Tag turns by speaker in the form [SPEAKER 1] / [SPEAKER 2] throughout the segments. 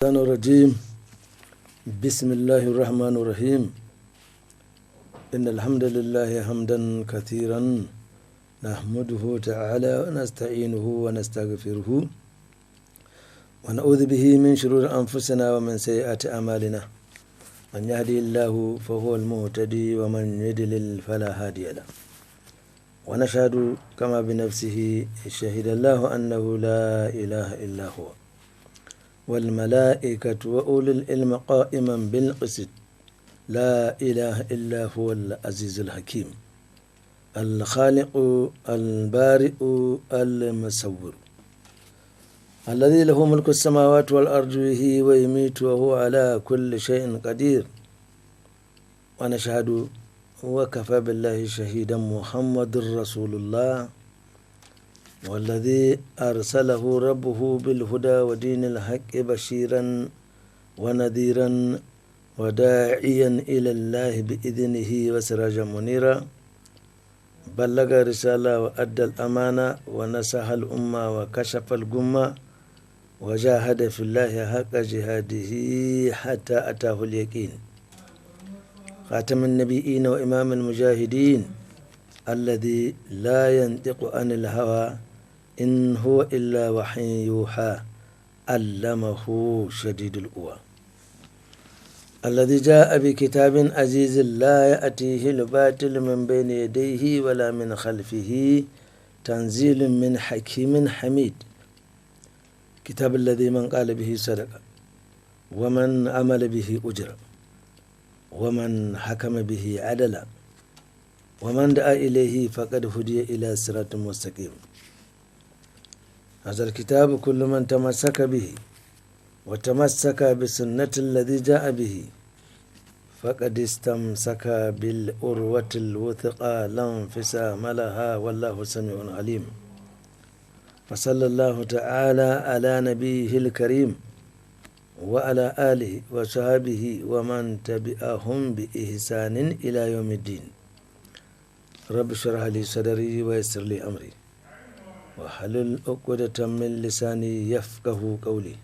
[SPEAKER 1] الشيطان الرجيم. بسم الله الرحمن الرحيم. إن الحمد لله حمدا كثيرا نحمده تعالى ونستعينه ونستغفره ونعوذ به من شرور أنفسنا ومن سيئات أعمالنا. من يهدي الله فهو المهتدي ومن يضلل فلا هادي له. ونشهد كما بنفسه شهد الله أنه لا إله إلا هو والملائكة وأولي العلم قائما بالقسط لا إله إلا هو العزيز الحكيم الخالق البارئ المصور الذي له ملك السماوات والأرض يحيي ويميت وهو على كل شيء قدير. ونشهد وكفى بالله شهيدا محمد رسول الله والذي أرسله ربه بالهدى ودين الحق بشيرا ونذيرا وداعيا إلى الله بإذنه وسراجا منيرا. بلغ رسالة وأدى الأمانة ونصح الأمة وكشف الغمة وجاهد في الله حق جهاده حتى أتاه اليقين. خاتم النبيين وإمام المجاهدين الذي لا ينطق عن الهوى إن هو إلا وحي يوحى علمه شديد القوى الذي جاء بكتاب عزيز لا يأتيه الباطل من بين يديه ولا من خلفه تنزيل من حكيم حميد. كتاب الذي من قال به صدق ومن عمل به أجر ومن حكم به عدل ومن دعا إليه فقد هدي إلى صراط مستقيم. هذا الكتاب كل من تمسك به وتمسك بسنة الذي جاء به فقد استمسك بالعروة الوثقى لا انفصام لها والله سميع عليم. فصلى الله تعالى على نبيه الكريم وعلى آله وصحبه ومن تبعهم بإحسان إلى يوم الدين. رب اشرح لي صدري ويسر لي أمري واحلل عقدة من لساني يفقه قولي.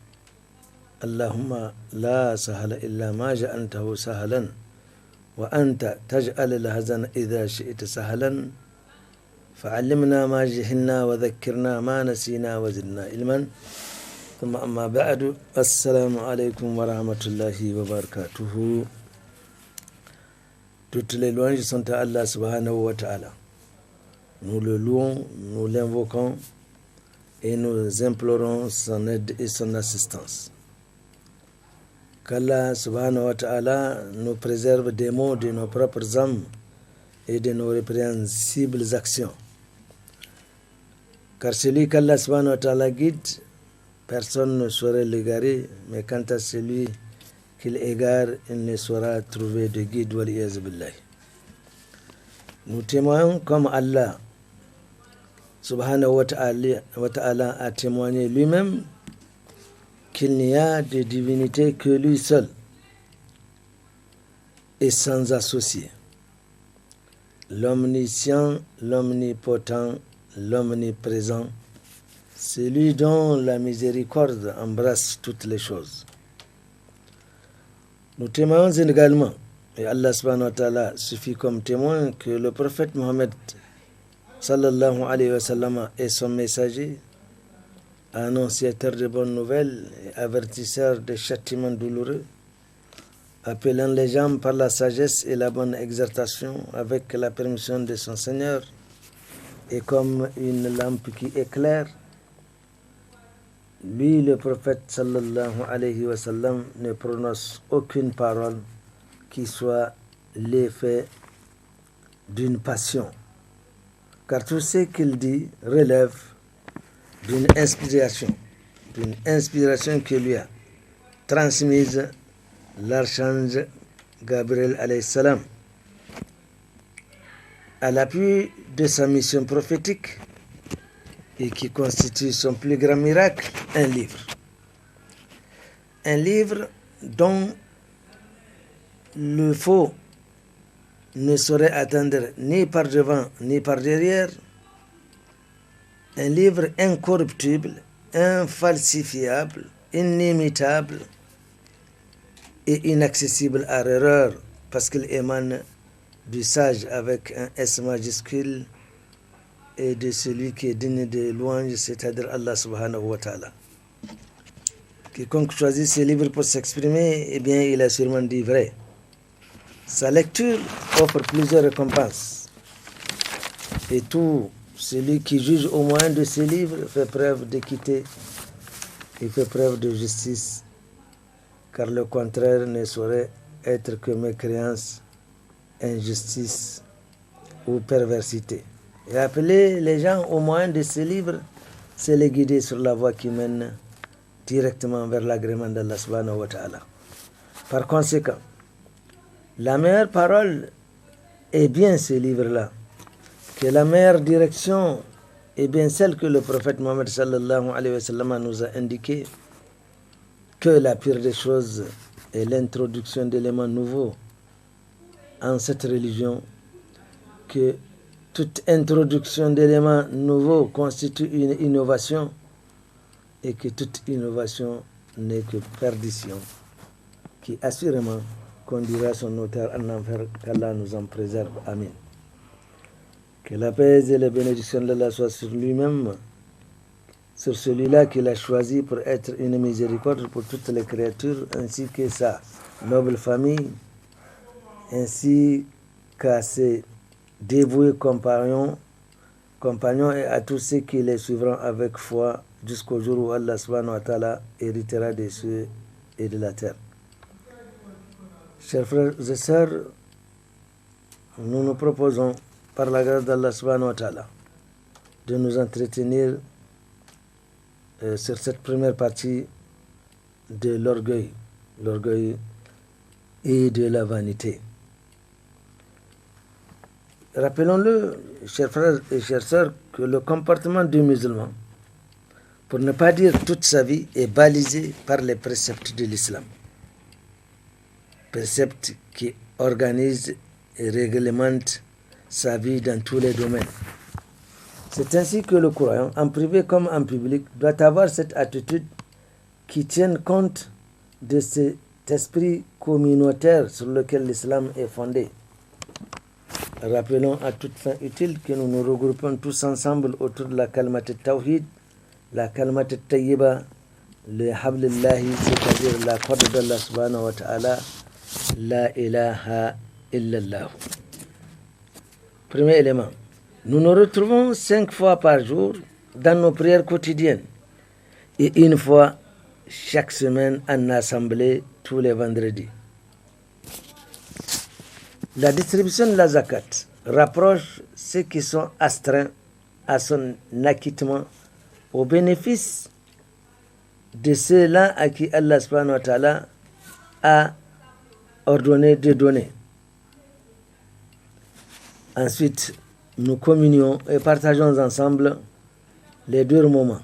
[SPEAKER 1] اللهم لا سهل إلا ما جعلته سهلا وأنت تجعل الحزن إذا شئت سهلا فعلمنا ما جهلنا وذكرنا ما نسينا وزدنا علما. ثم أما بعد السلام عليكم ورحمة الله وبركاته. Toutes les louanges sont à Allah subhanahu wa ta'ala. Nous le louons, nous l'invoquons et nous implorons son aide et son assistance. Qu'Allah subhanahu wa ta'ala nous préserve des maux de nos propres âmes et de nos répréhensibles actions. Car celui qu'Allah subhanahu wa ta'ala guide, personne ne saurait l'égarer, mais quant à celui qu'il égare, il ne saura trouver de guide. Nous témoignons comme Allah subhanahu wa ta'ala a témoigné lui-même qu'il n'y a de divinité que lui seul et sans associé. L'omniscient, l'omnipotent, l'omniprésent, celui dont la miséricorde embrasse toutes les choses. Nous témoignons également, et Allah subhanahu wa ta'ala suffit comme témoin, que le prophète Mohammed sallallahu alayhi wa sallam est son messager, annonciateur de bonnes nouvelles et avertisseur des châtiments douloureux, appelant les gens par la sagesse et la bonne exhortation avec la permission de son Seigneur, et comme une lampe qui éclaire. Lui, le prophète sallallahu alayhi wa sallam, ne prononce aucune parole qui soit l'effet d'une passion, car tout ce qu'il dit relève d'une inspiration que lui a transmise l'archange Gabriel alayhi salam. À l'appui de sa mission prophétique, et qui constitue son plus grand miracle, un livre. Un livre dont le faux ne saurait atteindre ni par devant ni par derrière. Un livre incorruptible, infalsifiable, inimitable, est inaccessible à l'erreur parce qu'il émane du sage avec un S majuscule et de celui qui est digne de louange, c'est-à-dire Allah subhanahu wa ta'ala. Quiconque choisit ce livre pour s'exprimer, eh bien, il a sûrement dit vrai. Sa lecture offre plusieurs récompenses. Et tout celui qui juge au moyen de ce livre fait preuve d'équité et fait preuve de justice, car le contraire ne saurait être que mécréance, injustice ou perversité. Et appeler les gens au moyen de ce livre, c'est les guider sur la voie qui mène directement vers l'agrément d'Allah subhanahu wa ta'ala. Par conséquent, la meilleure parole est bien ce livre-là, que la meilleure direction est bien celle que le prophète Mohammed sallallahu alayhi wa sallam nous a indiquée, que la pire des choses est l'introduction d'éléments nouveaux en cette religion, que toute introduction d'éléments nouveaux constitue une innovation et que toute innovation n'est que perdition, qui assurément conduira son auteur en enfer, qu'Allah nous en préserve. Amin. Que la paix et les bénédictions d'Allah soient sur lui-même, sur celui-là qu'il a choisi pour être une miséricorde pour toutes les créatures, ainsi que sa noble famille, ainsi qu'à ses dévoués compagnons et à tous ceux qui les suivront avec foi jusqu'au jour où Allah subhanahu wa ta'ala héritera des cieux et de la terre. Chers frères et sœurs, nous nous proposons par la grâce d'Allah subhanahu wa ta'ala de nous entretenir sur cette première partie de l'orgueil et de la vanité. Rappelons-le, chers frères et chères sœurs, que le comportement du musulman, pour ne pas dire toute sa vie, est balisé par les préceptes de l'islam. Préceptes qui organisent et réglementent sa vie dans tous les domaines. C'est ainsi que le croyant, en privé comme en public, doit avoir cette attitude qui tienne compte de cet esprit communautaire sur lequel l'islam est fondé. Rappelons à toute fin utile que nous nous regroupons tous ensemble autour de la kalmat al-tawhid, la kalmat al-tayyiba, le hablillahi, c'est-à-dire la corde d'Allah subhanahu wa ta'ala, la ilaha illallah. Premier élément, nous nous retrouvons 5 fois par jour dans nos prières quotidiennes et une fois chaque semaine en assemblée tous les vendredis. La distribution de la zakat rapproche ceux qui sont astreints à son acquittement au bénéfice de ceux-là à qui Allah subhanahu wa ta'ala a ordonné de donner. Ensuite, nous communions et partageons ensemble les 2 moments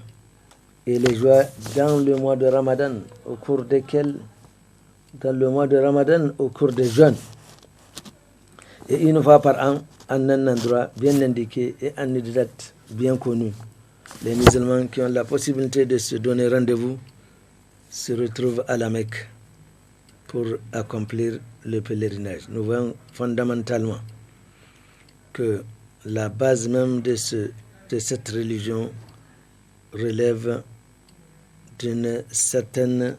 [SPEAKER 1] et les joies dans le mois de Ramadan, au cours des jeûnes. Et une fois par an, en un endroit bien indiqué et en une date bien connue. Les musulmans qui ont la possibilité de se donner rendez-vous se retrouvent à la Mecque pour accomplir le pèlerinage. Nous voyons fondamentalement que la base même de cette religion relève d'un certain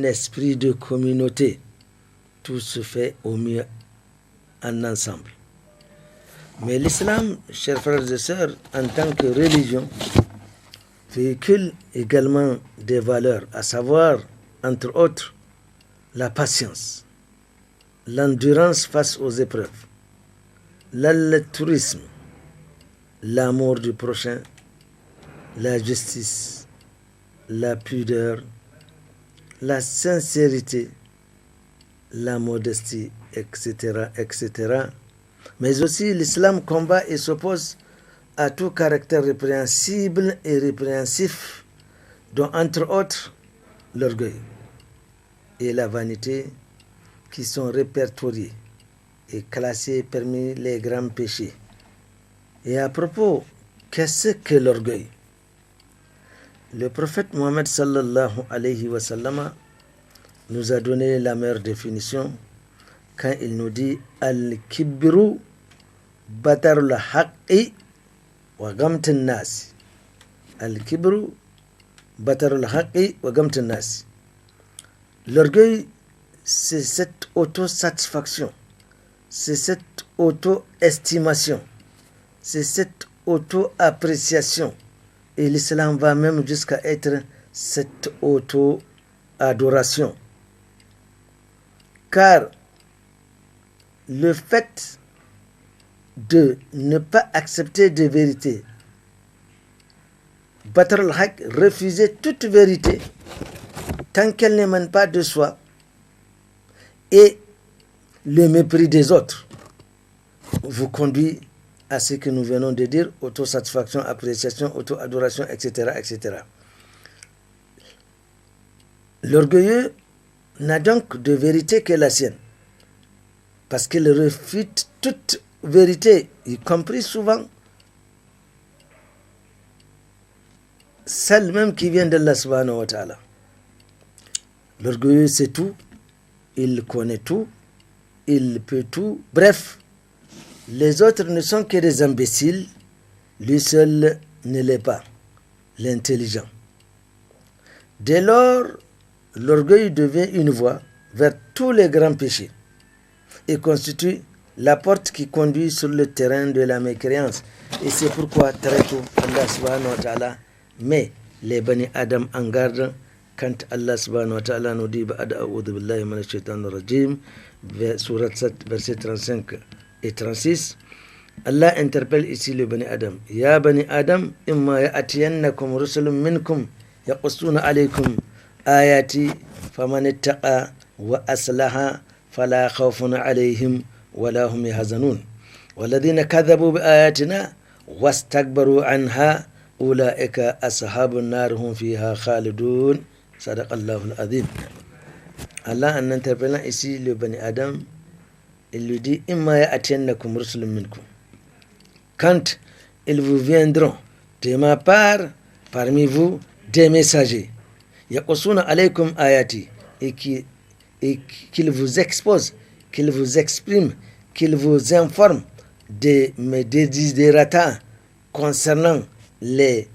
[SPEAKER 1] esprit de communauté. Tout se fait au mieux en ensemble. Mais l'islam, chers frères et sœurs, en tant que religion, véhicule également des valeurs, à savoir, entre autres, la patience, l'endurance face aux épreuves, l'altruisme, l'amour du prochain, la justice, la pudeur, la sincérité, la modestie, etc., etc. Mais aussi l'islam combat et s'oppose à tout caractère répréhensible et répréhensif, dont entre autres l'orgueil et la vanité, qui sont répertoriés et classés parmi les grands péchés. Et à propos, qu'est-ce que l'orgueil? Le prophète Mohammed sallallahu alayhi wa sallam nous a donné la meilleure définition quand il nous dit Al-Kibru Batarul Haqqi wa Gamtin Nas. Al-Kibru Batarul Haqqi wa Gamtin Nas. L'orgueil, c'est cette autosatisfaction, c'est cette auto-estimation, c'est cette auto-appréciation. Et l'islam va même jusqu'à être cette auto-adoration. Car le fait de ne pas accepter de vérité, battre le haq, refuser toute vérité, tant qu'elle n'émane pas de soi, et le mépris des autres, vous conduit à ce que nous venons de dire, autosatisfaction, appréciation, auto-adoration, etc., etc. L'orgueilleux n'a donc de vérité que la sienne, parce qu'il refute toute vérité, y compris souvent celle même qui vient d'Allah subhanahu wa ta'ala. L'orgueilleux sait tout, il connaît tout, il peut tout, bref, les autres ne sont que des imbéciles, lui seul ne l'est pas, l'intelligent. Dès lors, l'orgueil devient une voie vers tous les grands péchés et constitue la porte qui conduit sur le terrain de la mécréance. Et c'est pourquoi très tôt Allah subhanahu wa ta'ala met les Bani Adam en garde quand Allah subhanahu wa ta'ala nous dit Ba'ad a'udhu billahi minash shaitanir rajim, surat 7 verset 35 et 36. Allah interpelle ici le Bani Adam. Ya Bani Adam, imma ya'tiyannakum rusulun minkum yaqussuna alaykum ayati faman ittaqa wa aslaha fala khawfun alayhim wala hum yahzanun walladhina kadhabu biayatina wastakbaru anha ulaika ashabun nar hum fiha khalidun. Sadaqallahu al-azim. Allah en interpellant ici le Bani Adam, il lui dit imma ya'tiyannakum rusulun minkum, quand ils vous viendront de ma part parmi vous des messagers yaqusuna alaykum ayati, et qu'ils vous exposent, qu'ils vous expriment, qu'ils vous informent de mes desiderata concernant les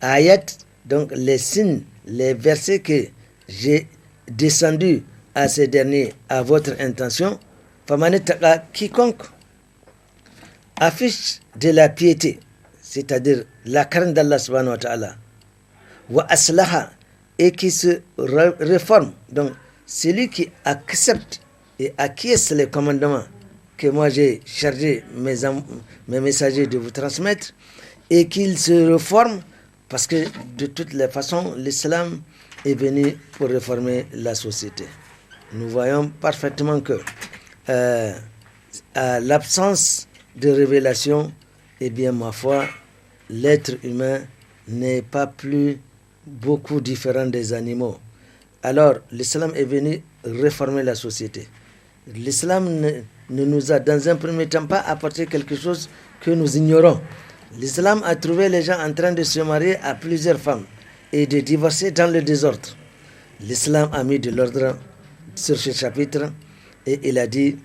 [SPEAKER 1] ayats, donc les signes, les versets que j'ai descendus à ces derniers à votre intention. Famanitaka, quiconque affiche de la piété, c'est-à-dire la crainte d'Allah subhanahu wa ta'ala, wa aslaha, et qui se réforme, donc celui qui accepte et acquiesce les commandements que moi j'ai chargé mes messagers de vous transmettre, et qu'il se réforme, parce que de toutes les façons l'islam est venu pour réformer la société. Nous voyons parfaitement que à l'absence de révélation, eh bien ma foi, l'être humain n'est pas plus beaucoup différent des animaux. Alors l'islam est venu réformer la société. L'islam ne nous a dans un premier temps pas apporté quelque chose que nous ignorons. L'islam a trouvé les gens en train de se marier à plusieurs femmes et de divorcer dans le désordre. L'islam a mis de l'ordre sur ce chapitre et il a dit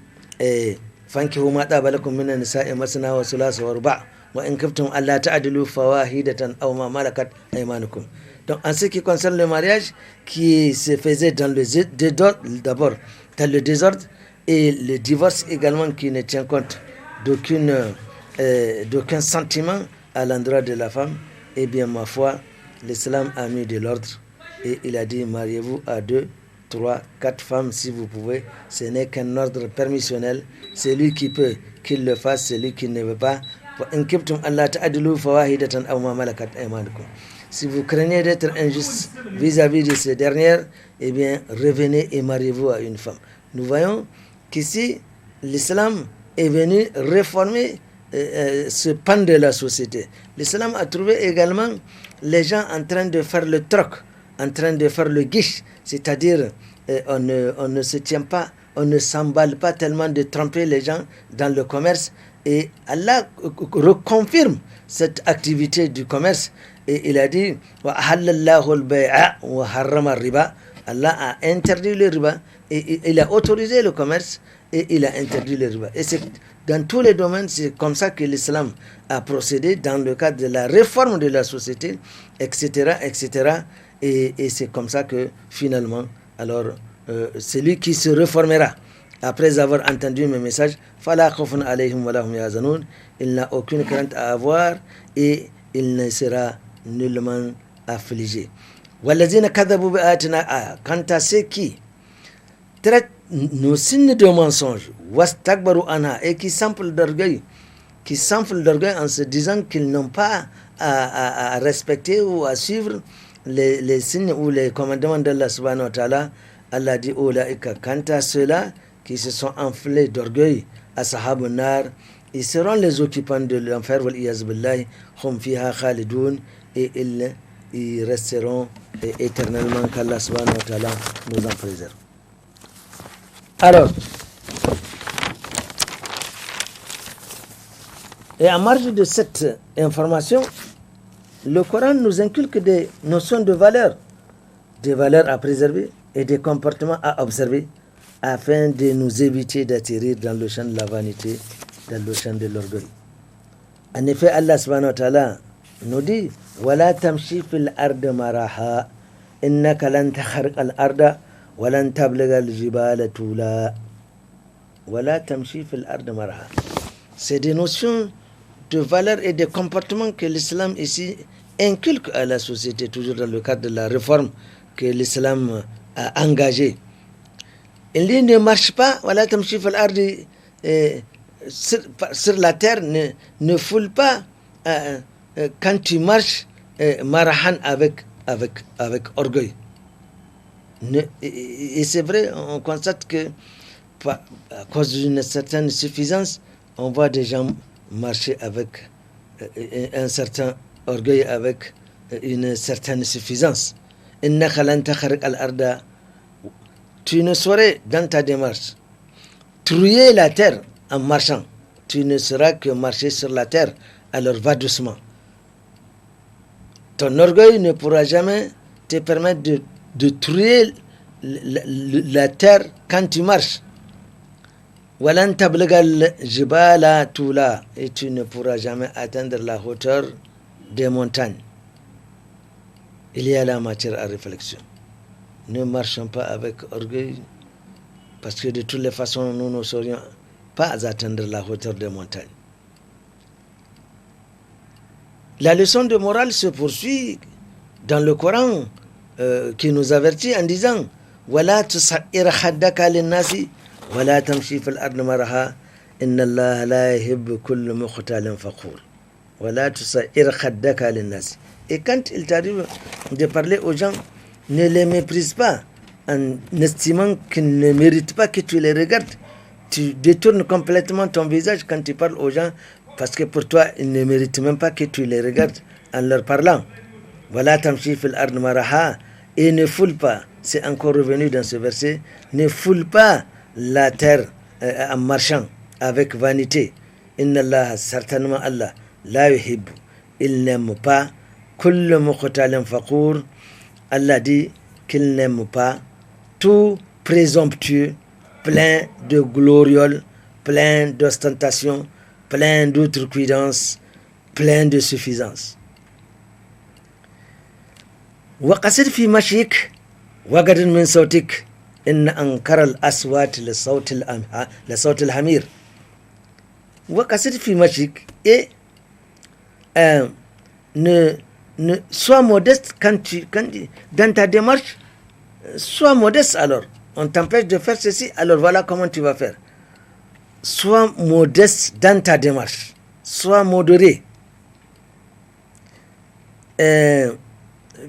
[SPEAKER 1] fankihu ma taba lakum minan nisa'i masna wa thulatha wa ruba' wa in kuntum alla ta'dilu fawahidatan aw ma malakat aymanukum. Donc en ce qui concerne le mariage qui se faisait dans le d'abord dans le désordre, et le divorce également qui ne tient compte d'aucun sentiment à l'endroit de la femme, eh bien ma foi, l'islam a mis de l'ordre et il a dit mariez-vous à 2, 3, 4 femmes si vous pouvez. Ce n'est qu'un ordre permissionnel. Celui qui peut qu'il le fasse, celui qui ne veut pas. Si vous craignez d'être injuste vis-à-vis de ces dernières, eh bien revenez et mariez-vous à une femme. Nous voyons qu'ici l'islam est venu réformer ce pan de la société. L'islam a trouvé également les gens en train de faire le troc, en train de faire le guiche, c'est-à-dire on ne se tient pas, on ne s'emballe pas tellement de tromper les gens dans le commerce, et Allah reconfirme cette activité du commerce et il a dit wa halallahu al-bay'a wa harrama ar-riba Allah a interdit le riba et il a autorisé le commerce et il a interdit le riba. Et c'est dans tous les domaines, c'est comme ça que l'islam a procédé dans le cadre de la réforme de la société, etc., etc. Et c'est comme ça que finalement, alors, celui qui se réformera après avoir entendu mes messages, il n'a aucune crainte à avoir et il ne sera nullement affligé. Quant à ceux qui traitent nos signes de mensonge, et qui s'enflent d'orgueil, en se disant qu'ils n'ont pas à respecter ou à suivre les signes ou les commandements d'Allah subhanahu wa ta'ala. Allah dit quant à ceux-là qui se sont enflés d'orgueil, ashabun nar, ils seront les occupants de l'enfer, wal iyaz billahi, hum fiha khalidun, et ils resteront éternellement, qu'Allah subhanahu wa ta'ala nous en préserve. Alors, et en marge de cette information, le Coran nous inculque des notions de valeurs, des valeurs à préserver et des comportements à observer afin de nous éviter d'atterrir dans le champ de la vanité, dans le champ de l'orgueil. En effet, Allah subhanahu wa ta'ala nous dit وَلَا تَمْشِي فِي الْأَرْضِ مَرَحًا إِنَّكَ لَنْ تَخْرِقَ الْأَرْضَ وَلَنْ تَبْلُغَ الْجِبَالَ طُولًا وَلَا تَمْشِي فِي الْأَرْضِ مَرَحًا. C'est des notions de valeurs et de comportements que l'islam ici inculque à la société, toujours dans le cadre de la réforme que l'islam a engagée. Il dit ne marche pas, voilà, sur la terre, ne foule pas quand tu marches marahan avec orgueil. Et c'est vrai, on constate que à cause d'une certaine suffisance, on voit des gens marcher avec un certain orgueil, avec une certaine suffisance. Tu ne saurais dans ta démarche trouiller la terre en marchant. Tu ne seras que marcher sur la terre, alors va doucement. Ton orgueil ne pourra jamais te permettre de trouiller la terre quand tu marches. Et tu ne pourras jamais atteindre la hauteur des montagnes. Il y a la matière à réflexion. Ne marchons pas avec orgueil, parce que de toutes les façons, nous ne saurions pas atteindre la hauteur des montagnes. La leçon de morale se poursuit dans le Coran qui nous avertit en disant وَلَا تُصَعِّرْ خَدَّكَ لِلنَّاسِ وَلَا تَمْشِي فِي الْأَرْضِ مَرَحًا إِنَّ اللَّهَ لَا يُحِبُّ كُلَّ مُخْتَالٍ فَخُورٍ وَلَا تُصَعِّرْ خَدَّكَ لِلنَّاسِ. Et quand il t'arrive de parler aux gens, ne les méprise pas en estimant qu'ils ne méritent pas que tu les regardes. Tu détournes complètement ton visage quand tu parles aux gens, parce que pour toi, ils ne méritent même pas que tu les regardes en leur parlant. Voilà, tamshi fil ard maraha. Et ne foule pas, c'est encore revenu dans ce verset, ne foule pas la terre en marchant avec vanité. Inna Allah, certainement Allah, la yuhibbu, il n'aime pas, kull mukhtalin faqour. Allah dit qu'il n'aime pas tout présomptueux, plein de glorioles, plein d'ostentation, plein d'outrecuidance, plein de suffisance. وقصد في مشيك وقد من صوتك إن أنكر الأصوات لصوت الحمير. وقصد في مشيك et sois modeste dans ta démarche, sois modeste alors. On t'empêche de faire ceci, alors voilà comment tu vas faire. Sois modeste dans ta démarche, sois modéré.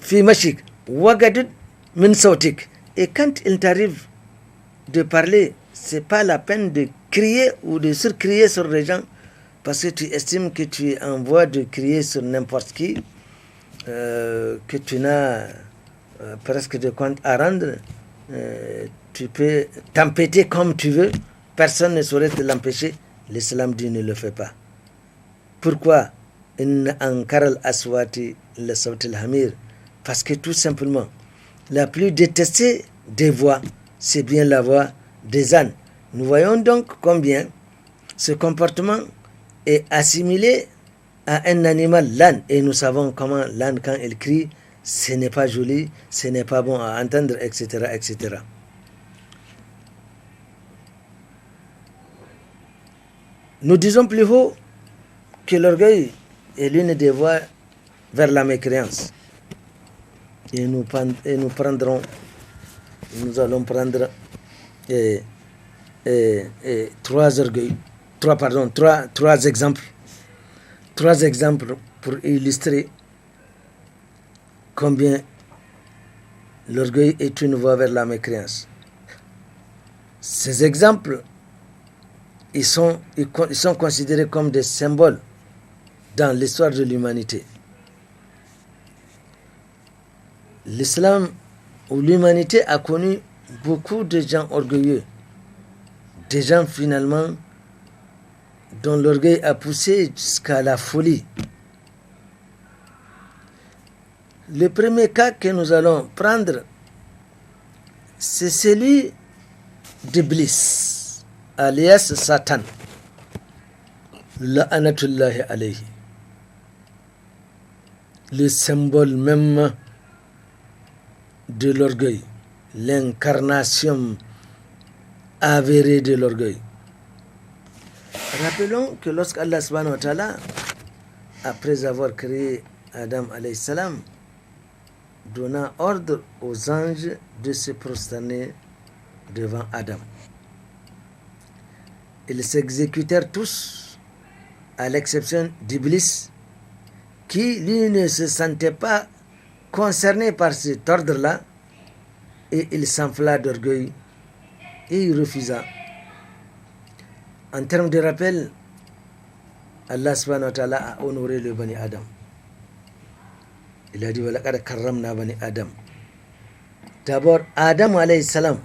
[SPEAKER 1] Fi mashik, wagadud min sautik. Et quand il t'arrive de parler, c'est pas la peine de crier ou de surcrier sur les gens, parce que tu estimes que tu es en voie de crier sur n'importe qui, que tu n'as presque de compte à rendre. Tu peux t'empêter comme tu veux, personne ne saurait te l'empêcher. L'islam dit ne le fait pas. Pourquoi? Inna ankar al-aswati le sawt al-hamir. Parce que tout simplement, la plus détestée des voix, c'est bien la voix des ânes. Nous voyons donc combien ce comportement est assimilé à un animal, l'âne, et nous savons comment l'âne, quand il crie, ce n'est pas joli, ce n'est pas bon à entendre, etc., etc. Nous disons plus haut que l'orgueil est l'une des voies vers la mécréance. Et nous allons prendre trois exemples. Trois exemples pour illustrer combien l'orgueil est une voie vers la mécréance. Ces exemples, ils sont considérés comme des symboles dans l'histoire de l'humanité. L'islam ou l'humanité a connu beaucoup de gens orgueilleux, des gens finalement dont l'orgueil a poussé jusqu'à la folie. Le premier cas que nous allons prendre, c'est celui d'Iblis, alias Satan. La'anatullahi alayhi. Le symbole même de l'orgueil, l'incarnation avérée de l'orgueil. Rappelons que lorsqu'Allah subhanahu wa ta'ala, après avoir créé Adam alayhi salam, donna ordre aux anges de se prosterner devant Adam. Ils s'exécutèrent tous, à l'exception d'Iblis, qui lui ne se sentait pas concerné par cet ordre-là, et il s'enfla d'orgueil et il refusa. En termes de rappel, Allah subhanahu wa ta'ala a honoré le Bani Adam. Il a dit walaqad karramna Bani Adam. D'abord, Adam alayhi salam,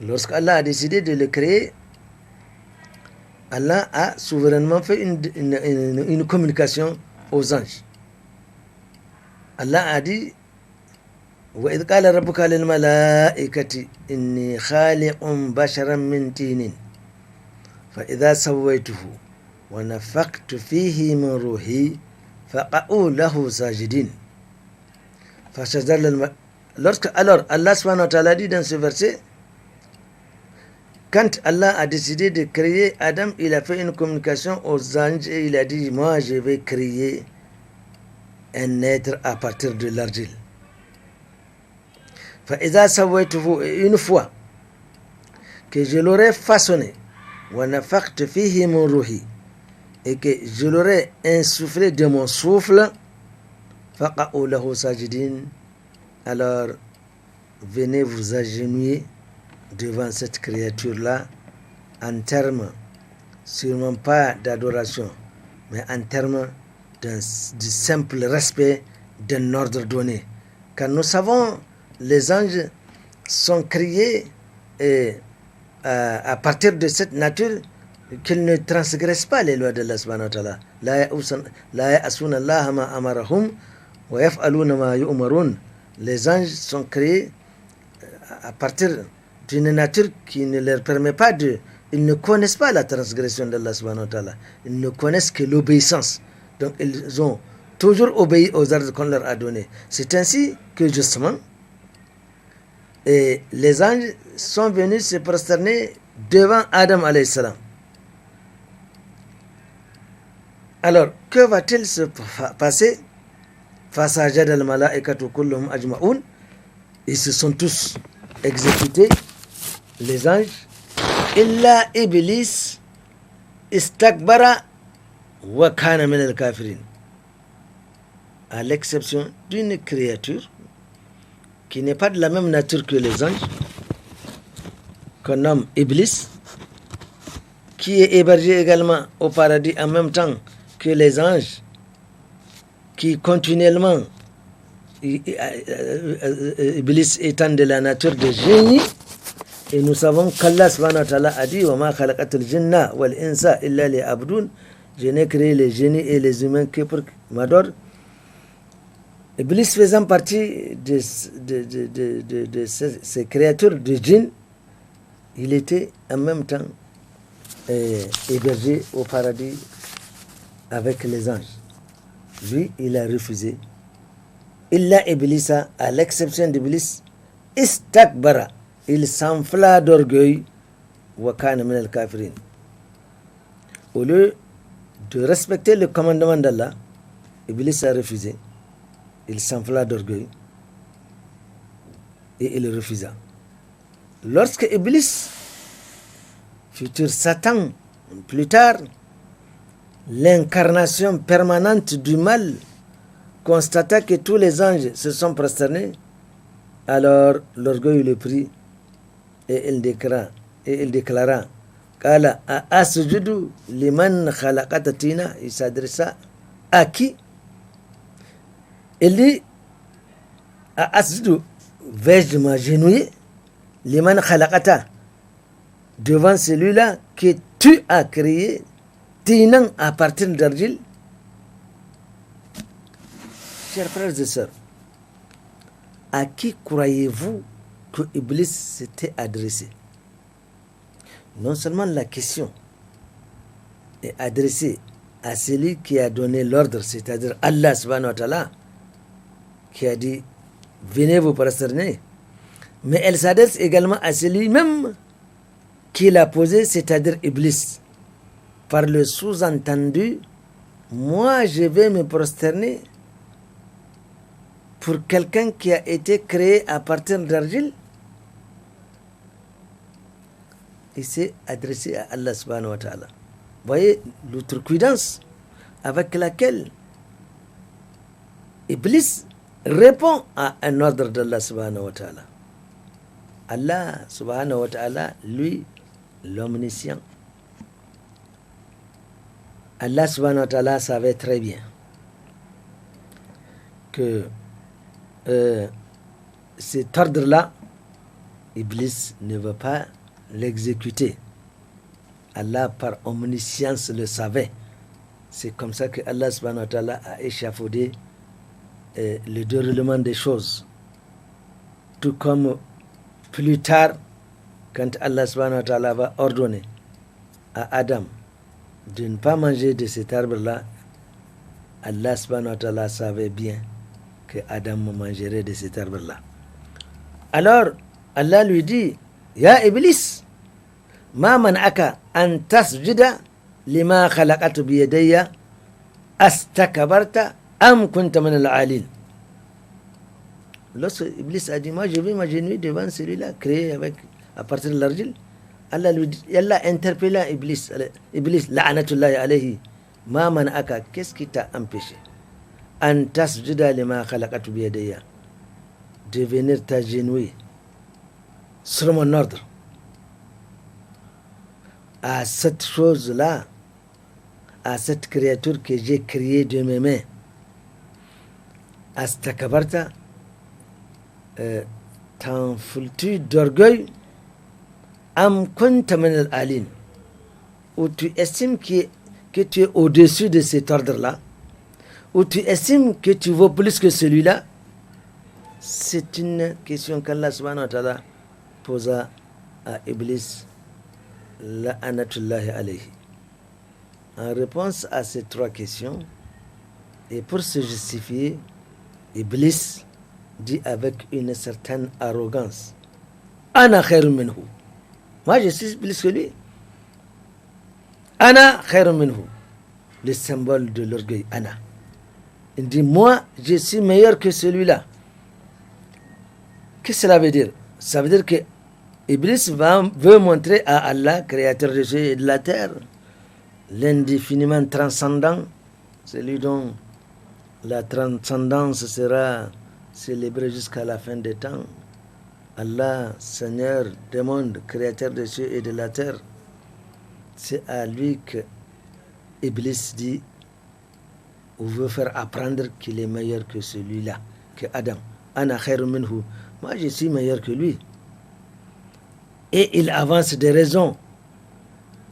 [SPEAKER 1] lorsqu'Allah a décidé de le créer, Allah a souverainement fait une communication aux anges. Allah a dit وَإِذْ قَالَ رَبُّكَ لِلْمَلَائِكَةِ إِنِّي خَالِقٌ بَشَرًا مِنْ طِينٍ فَإِذَا سَوَّيْتُهُ وَنَفَخْتُ فِيهِ مِنْ رُوحِي فَقَعُوا لَهُ سَاجِدِينَ. Alors Allah subhanahu wa ta'ala dit dans ce verset, quand Allah a décidé de créer Adam, il a fait une communication aux anges et il a dit, moi je vais créer un être à partir de l'argile. فَإِذَا سَوَّيْتُهُ, une fois que je l'aurai façonné, وَنَفَخْتُ فِيهِ مِنْ رُوحِي, et que je l'aurai insufflé de mon souffle, فَقَعُوا لَهُ سَاجِدِينَ, alors venez vous agenouiller devant cette créature-là, en termes sûrement pas d'adoration, mais en termes du simple respect d'un ordre donné. Car nous savons, les anges sont créés à partir de cette nature qu'ils ne transgressent pas les lois d'Allah subhanahu wa ta'ala. La ya'asuna Allah ma amarahum wa yaf'aluna ma yu'marun. Les anges sont créés à partir d'une nature qui ne leur permet pas de... Ils ne connaissent pas la transgression d'Allah subhanahu wa ta'ala. Ils ne connaissent que l'obéissance. Donc ils ont toujours obéi aux ordres qu'on leur a donnés. C'est ainsi que justement, et les anges sont venus se prosterner devant Adam alayhi salam. Alors, que va-t-il se passer? Fasajada al-malaikatu kulluhum ajma'un. Ils se sont tous exécutés, les anges. Illa Iblis istakbara wa kana min al-kafirin. À l'exception d'une créature qui n'est pas de la même nature que les anges, qu'on nomme Iblis, qui est hébergé également au paradis en même temps que les anges, qui continuellement, Iblis étant de la nature de génie, et nous savons qu'Allah subhanahu wa ta'ala a dit وَمَا خَلَقَتُ الْجِنَّ وَالْإِنسَ إِلَّا لِيَعْبُدُونَ. Je n'ai créé les génies et les humains que pour m'adorer. Iblis faisant partie de ces créatures de djinns, il était en même temps hébergé au paradis avec les anges. Lui, il a refusé. Illa Iblisa, à l'exception d'Iblis, istakbara, il s'enfla d'orgueil, wa kana min al-kafirin. Au lieu de respecter le commandement d'Allah, Iblis a refusé. Il s'enfla d'orgueil et il refusa. Lorsque Iblis, futur Satan, plus tard, l'incarnation permanente du mal, constata que tous les anges se sont prosternés, alors l'orgueil le prit et il déclara Qala asjudu liman khalaqata tina. Il s'adressa à qui? Il dit asjudu, vais-je m'agenouiller liman khalaqata, devant celui-là que tu as créé, tinan, à partir d'argile. Chers frères et sœurs, à qui croyez-vous que Iblis s'était adressé? Non seulement la question est adressée à celui qui a donné l'ordre, c'est-à-dire Allah subhanahu wa ta'ala, qui a dit venez vous prosterner, mais elle s'adresse également à celui même qui l'a posé, c'est-à-dire Iblis, par le sous-entendu, moi je vais me prosterner pour quelqu'un qui a été créé à partir d'argile. Il s'est adressé à Allah subhanahu wa ta'ala. Voyez l'outrecuidance avec laquelle Iblis répond à un ordre d'Allah subhanahu wa ta'ala. Allah subhanahu wa ta'ala, lui, l'omniscient. Allah subhanahu wa ta'ala savait très bien que cet ordre-là, Iblis ne veut pas l'exécuter. Allah par omniscience le savait. C'est comme ça que Allah subhanahu wa ta'ala a échafaudé le déroulement des choses. Tout comme plus tard, quand Allah subhanahu wa ta'ala va ordonner à Adam de ne pas manger de cet arbre-là, Allah subhanahu wa ta'ala savait bien que Adam mangerait de cet arbre-là. Alors, Allah lui dit, Ya Iblis, ma man'aka an tasjuda lima khalaqatu biyadayya astakbarta am kunta min al-alin. Lorsque Iblis a dit, moi je vais m'agenouiller devant celui-là créé à partir de l'argile, Allah lui dit, Allah interpella Iblis, la'anatullahi alayhi, ma man'aka, qu'est-ce qui t'a empêché an tasjuda lima khalaqatu biyadayya, de venir t'agenouiller sur mon ordre à cette chose-là, à cette créature que j'ai créée de mes mains. Astakabarta, t'enfoules-tu d'orgueil, am kunta min al-alin, ou tu estimes que tu es au-dessus de cet ordre-là, ou tu estimes que tu vaux plus que celui-là. C'est une question qu'Allah subhanahu wa ta'ala posa à Iblis, la'anatullahi alayhi. En réponse à ces trois questions, et pour se justifier, Iblis dit avec une certaine arrogance, Ana khairun minhu. Moi je suis plus que lui. Ana khairun minhu. Le symbole de l'orgueil, Ana. Il dit, moi je suis meilleur que celui-là. Qu'est-ce que cela veut dire? Ça veut dire que Iblis veut montrer à Allah, créateur des cieux et de la terre, l'indéfiniment transcendant, celui dont la transcendance sera célébrée jusqu'à la fin des temps. Allah, Seigneur des mondes, créateur des cieux et de la terre, c'est à lui que Iblis dit ou veut faire apprendre qu'il est meilleur que celui-là, que Adam. Ana khairun minhu. Moi je suis meilleur que lui. Et il avance des raisons,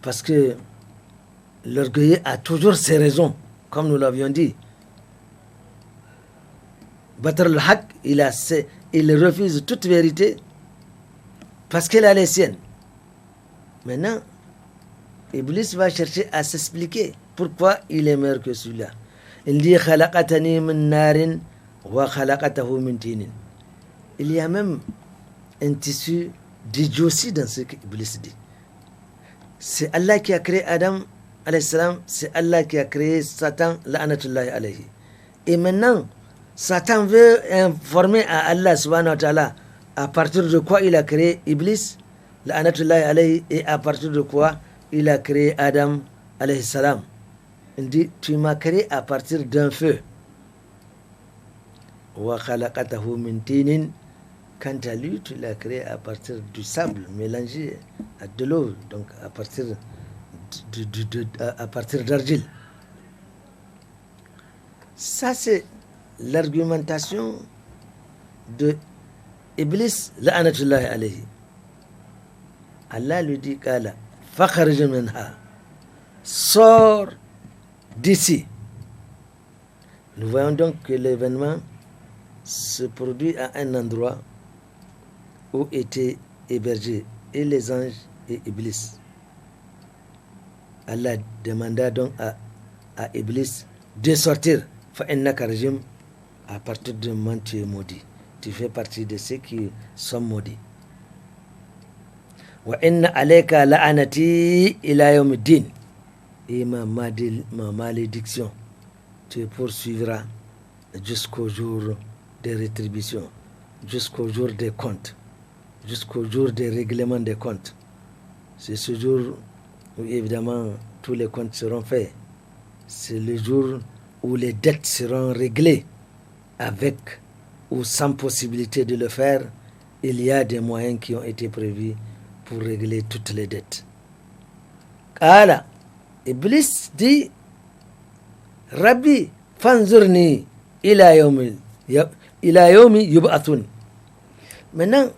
[SPEAKER 1] parce que l'orgueil a toujours ses raisons, comme nous l'avions dit. Batr al-Haq, il refuse toute vérité parce qu'elle a les siennes. Maintenant, Iblis va chercher à s'expliquer pourquoi il est meilleur que celui-là. Il dit khalaqatani min narin wa khalaqatahu min tinin. Il y a même un tissu d'idiotie dans ce qu'Iblis dit. C'est Allah qui a créé Adam alayhi salam, c'est Allah qui a créé Satan la'anatullahi alayhi. Et maintenant, Satan veut informer à Allah subhanahu wa ta'ala à partir de quoi il a créé Iblis la'anatullahi alayhi et à partir de quoi il a créé Adam alayhi salam. Il dit, tu m'as créé à partir d'un feu. Wa khalaqatahu min tinin. Quant à lui, tu l'as créé à partir du sable mélangé à de l'eau, donc à partir d'argile. Ça, c'est l'argumentation de Iblis, la'anatullahi alayhi. Allah lui dit, Kala, fakharij minha, sors d'ici. Nous voyons donc que l'événement se produit à un endroit où étaient hébergés et les anges et Iblis. Allah demanda donc à Iblis de sortir. Fa'innaka rajim, à partir de moment tu es maudit. Tu fais partie de ceux qui sont maudits. Wa inna alayka la'anati ila yawmiddin. Et ma malédiction te poursuivra jusqu'au jour des rétributions, jusqu'au jour des comptes, jusqu'au jour des règlements des comptes. C'est ce jour où évidemment tous les comptes seront faits. C'est le jour où les dettes seront réglées avec ou sans possibilité de le faire. Il y a des moyens qui ont été prévus pour régler toutes les dettes. Qala, Iblis dit, Rabbi, fanzurni ila yawmi yub'athun. Maintenant,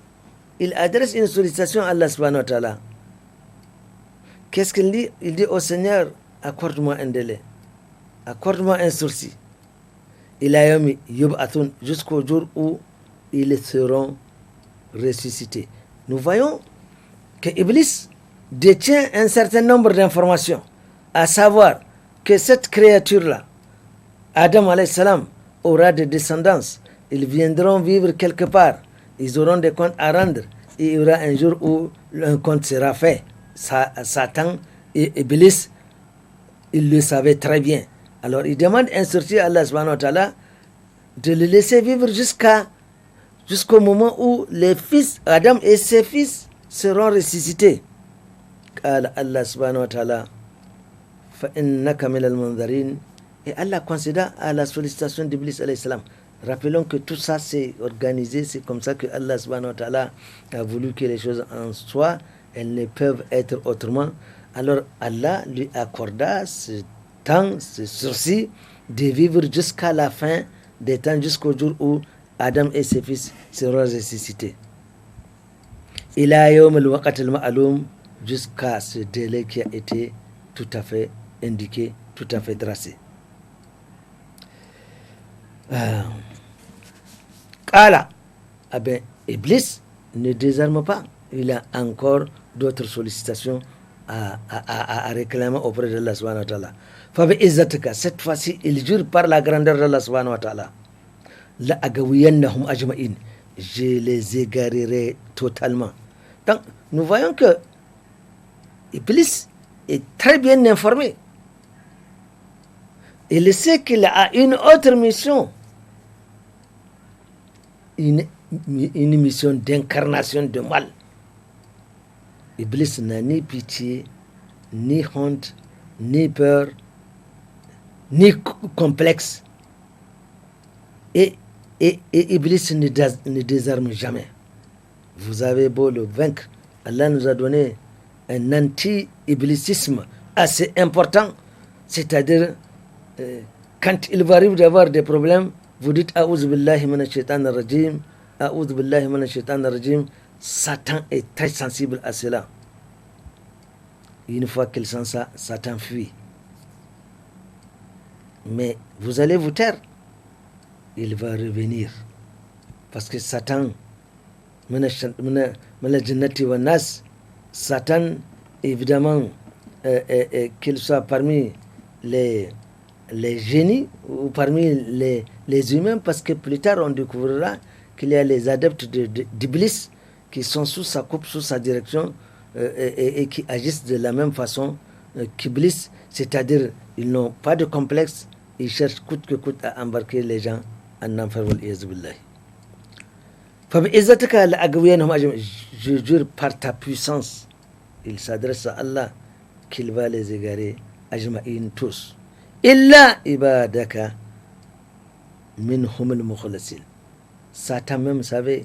[SPEAKER 1] il adresse une sollicitation à Allah subhanahu wa ta'ala. Qu'est-ce qu'il dit? Il dit au Seigneur, accorde-moi un délai, accorde-moi un sursis. Ila yawmi yub'athun, jusqu'au jour où ils seront ressuscités. Nous voyons que Iblis détient un certain nombre d'informations, à savoir que cette créature-là, Adam alayhi salam, aura des descendances. Ils viendront vivre quelque part. Ils auront des comptes à rendre. Et il y aura un jour où un compte sera fait. Satan et Iblis, ils le savaient très bien. Alors il demande un sortir à Allah subhanahu wa ta'ala de le laisser vivre jusqu'au moment où les fils, Adam et ses fils, seront ressuscités. Allah subhanahu wa ta'ala, فَإِنَّكَ مِنَ الْمُنذَرِينَ. Et Allah considère à la sollicitation d'Iblis alayhi salam. Rappelons que tout ça c'est organisé, c'est comme ça que Allah subhanahu wa ta'ala a voulu que les choses en soient, elles ne peuvent être autrement. Alors Allah lui accorda ce temps, ce sursis de vivre jusqu'à la fin des temps, jusqu'au jour où Adam et ses fils seront ressuscités. Ila yawm al-waqt al-ma'lum, jusqu'à ce délai qui a été tout à fait indiqué, tout à fait tracé. Qala, Iblis ne désarme pas. Il a encore d'autres sollicitations à réclamer auprès de Allah subhanahu wa ta'ala. Fabi izzatika, cette fois-ci, il jure par la grandeur de Allah subhanahu wa ta'ala. La agawiyannahum ajma'in, je les égarerai totalement. Donc, nous voyons que Iblis est très bien informé. Il sait qu'il a une autre mission. Une mission d'incarnation de mal. Iblis n'a ni pitié, ni honte, ni peur, ni complexe. Et Iblis ne désarme jamais. Vous avez beau le vaincre, Allah nous a donné un anti-iblisisme assez important, c'est-à-dire quand il va arriver d'avoir des problèmes, vous dites A'udhu billahi minash shaitanir rajim, A'udhu billahi minash shaitanir rajim. Satan est très sensible à cela. Une fois qu'il sent ça, Satan fuit. Mais vous allez vous taire. il va revenir. Parce que Satan, Jannati wa Nas, Satan, évidemment, qu'il soit parmi les génies ou parmi les humains, parce que plus tard on découvrira qu'il y a les adeptes d'Iblis qui sont sous sa coupe, sous sa direction et qui agissent de la même façon qu'Iblis, c'est-à-dire ils n'ont pas de complexe, ils cherchent coûte que coûte à embarquer les gens en enfer. Je jure par ta puissance, il s'adresse à Allah, qu'il va les égarer ajma'in tous. Illa ibadaka minhum al-mukhlasin. Satan même savait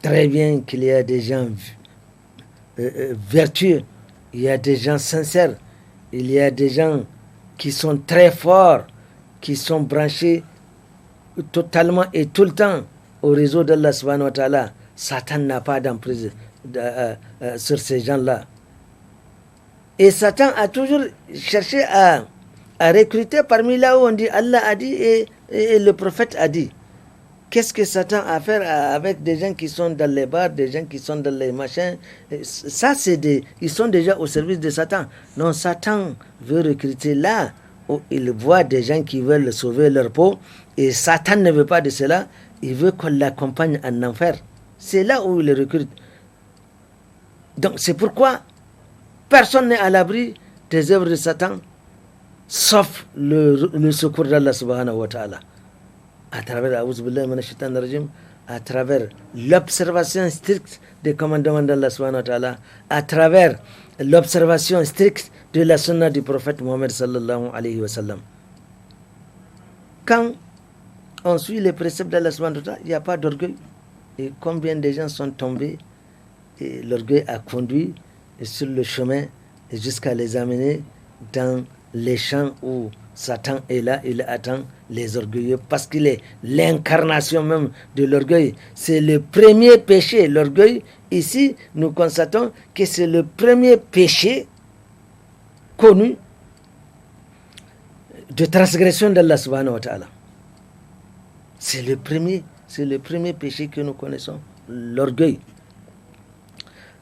[SPEAKER 1] très bien qu'il y a des gens vertueux, il y a des gens sincères, il y a des gens qui sont très forts, qui sont branchés totalement et tout le temps au réseau d'Allah subhanahu wa ta'ala. Satan n'a pas d'emprise sur ces gens-là. Et Satan a toujours cherché à recruter parmi là où on dit Allah a dit et le prophète a dit. Qu'est-ce que Satan a à faire avec des gens qui sont dans les bars, des gens qui sont dans les machins? Ça, ils sont déjà au service de Satan. Non, Satan veut recruter là où il voit des gens qui veulent sauver leur peau. Et Satan ne veut pas de cela. Il veut qu'on l'accompagne en enfer. C'est là où il recrute. Donc, c'est pourquoi personne n'est à l'abri des œuvres de Satan, sauf le secours d'Allah subhanahu wa ta'ala. À travers à travers l'observation stricte des commandements d'Allah subhanahu wa ta'ala, à travers l'observation stricte de la sunna du prophète Mohammed sallallahu alayhi wa sallam. Quand on suit les préceptes d'Allah subhanahu wa ta'ala, il n'y a pas d'orgueil. Et combien de gens sont tombés et l'orgueil a conduit sur le chemin jusqu'à les amener dans les champs où Satan est là, il attend les orgueilleux parce qu'il est l'incarnation même de l'orgueil. C'est le premier péché, l'orgueil. Ici, nous constatons que c'est le premier péché connu de transgression d'Allah subhanahu wa ta'ala. C'est le premier péché que nous connaissons, l'orgueil.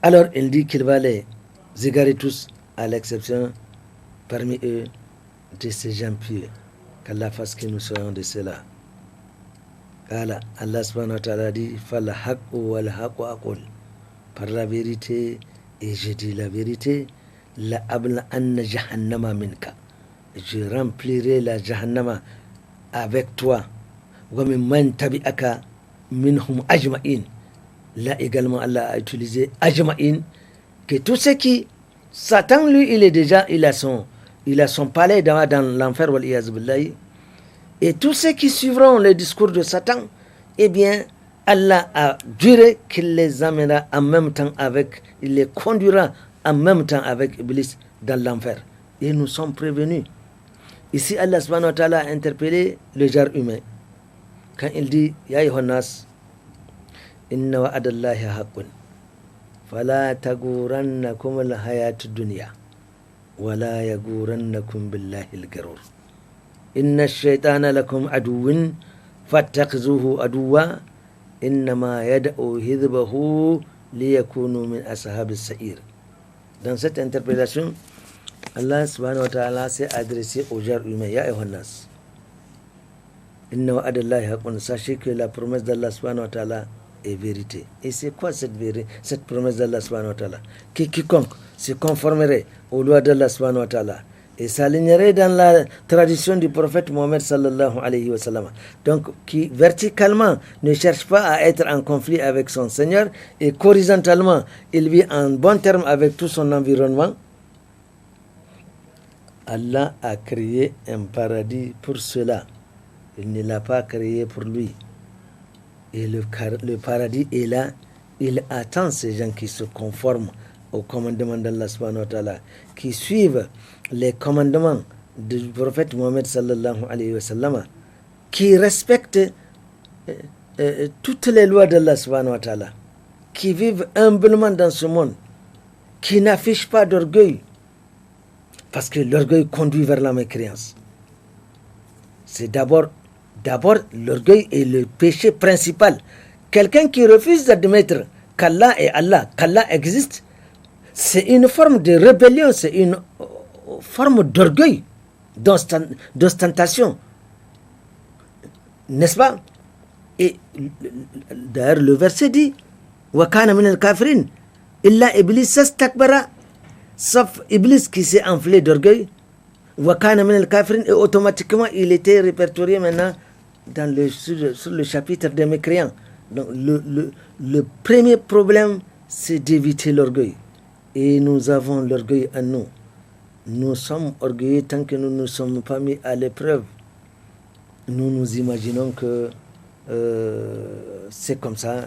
[SPEAKER 1] Alors, il dit qu'il va les égarer tous, à l'exception parmi eux de ces gens pieux. Qu'Allah fasse que nous soyons de cela. Allah subhanahu wa ta'ala dit Fal haqqu wal haqqu aqul. Par la vérité, et je dis la vérité, la abla anna jahannama minka. Je remplirai la jahannama avec toi. Wa mimman tabi'aka minhum ajma'in. Là également, Allah a utilisé ajma'in, que tous ceux qui, Satan lui, il a son palais dans l'enfer, wal iyaz billahi. Et tous ceux qui suivront le discours de Satan, eh bien, Allah a juré qu'il les amènera en même temps il les conduira en même temps avec Iblis dans l'enfer. Et nous sommes prévenus. Ici, Allah subhanahu wa ta'ala a interpellé le genre humain. Quand il dit, Ya ayyuhannas, inna wa'adallahi haqqun, fala tagurannakum al-hayatud dunya, wala yagurannakum billahi al-garur. Inna ash-shaytana lakum aduwwun fattakhidhuhu aduwwa, innama yad'u hizbahu liyakunu min ashabis sa'ir. Dans cette interprétation, Allah subhanahu wa ta'ala s'est adressé au genre humain. Ya ayyuhannas, inna wa'adallahi haqqun. Sachez que la promesse d'Allah subhanahu wa ta'ala est vérité. Et c'est quoi cette promesse d'Allah subhanahu wa ta'ala? Que quiconque se conformerait aux lois d'Allah subhanahu wa ta'ala et s'alignerait dans la tradition du prophète Mohammed sallallahu alayhi wa sallam, donc qui verticalement ne cherche pas à être en conflit avec son Seigneur et qu'horizontalement il vit en bon terme avec tout son environnement, Allah a créé un paradis pour cela. Il ne l'a pas créé pour lui. Et le paradis est là. Il attend ces gens qui se conforment au commandement d'Allah subhanahu wa ta'ala, qui suivent les commandements du prophète Mohammed sallallahu alayhi wa sallam, qui respectent toutes les lois d'Allah subhanahu wa ta'ala, qui vivent humblement dans ce monde, qui n'affichent pas d'orgueil, parce que l'orgueil conduit vers la mécréance. C'est d'abord D'abord, l'orgueil est le péché principal. Quelqu'un qui refuse d'admettre qu'Allah est Allah, qu'Allah existe, c'est une forme de rébellion, c'est une forme d'orgueil, d'ostentation. N'est-ce pas? Et d'ailleurs, le verset dit Wa kana min al-kafirin illa iblis astakbara, sauf Iblis qui s'est enflé d'orgueil. Wa kana min al-kafirin, et automatiquement il était répertorié maintenant sur le chapitre des mécréants. Donc le premier problème, c'est d'éviter l'orgueil. Et nous avons l'orgueil en nous. Nous sommes orgueilleux tant que nous ne sommes pas mis à l'épreuve. Nous nous imaginons que c'est comme ça.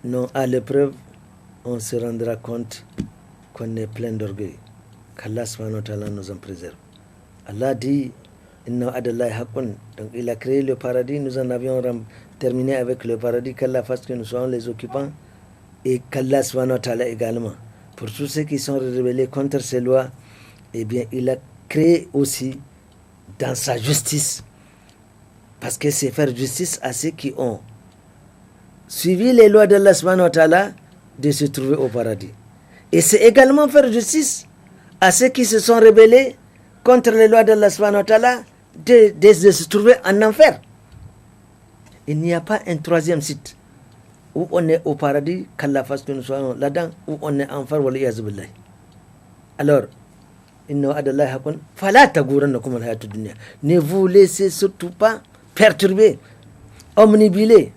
[SPEAKER 1] Non, à l'épreuve, on se rendra compte qu'on est plein d'orgueil. Qu'Allah subhanahu wa ta'ala nous en préserve. Allah dit Inna adallahi haqqun. Donc il a créé le paradis. Nous en avions terminé avec le paradis. Qu'Allah fasse que nous soyons les occupants. Et qu'Allah subhanahu wa ta'ala également. Pour tous ceux qui sont rebellés contre ces lois, eh bien, il a créé aussi dans sa justice. Parce que c'est faire justice à ceux qui ont suivi les lois d'Allah subhanahu wa ta'ala de se trouver au paradis. Et c'est également faire justice à ceux qui se sont rebellés contre les lois d'Allah subhanahu wa ta'ala de se trouver en enfer. Il n'y a pas un troisième site où on est au paradis, qu'Allah fasse que nous soyons là-dedans, où on est en enfer, waliyazu billahi. Alors, inna adallahi haqqun, fala taghurrannakum al-hayatud dunya. Ne vous laissez surtout pas perturber, omnibuler.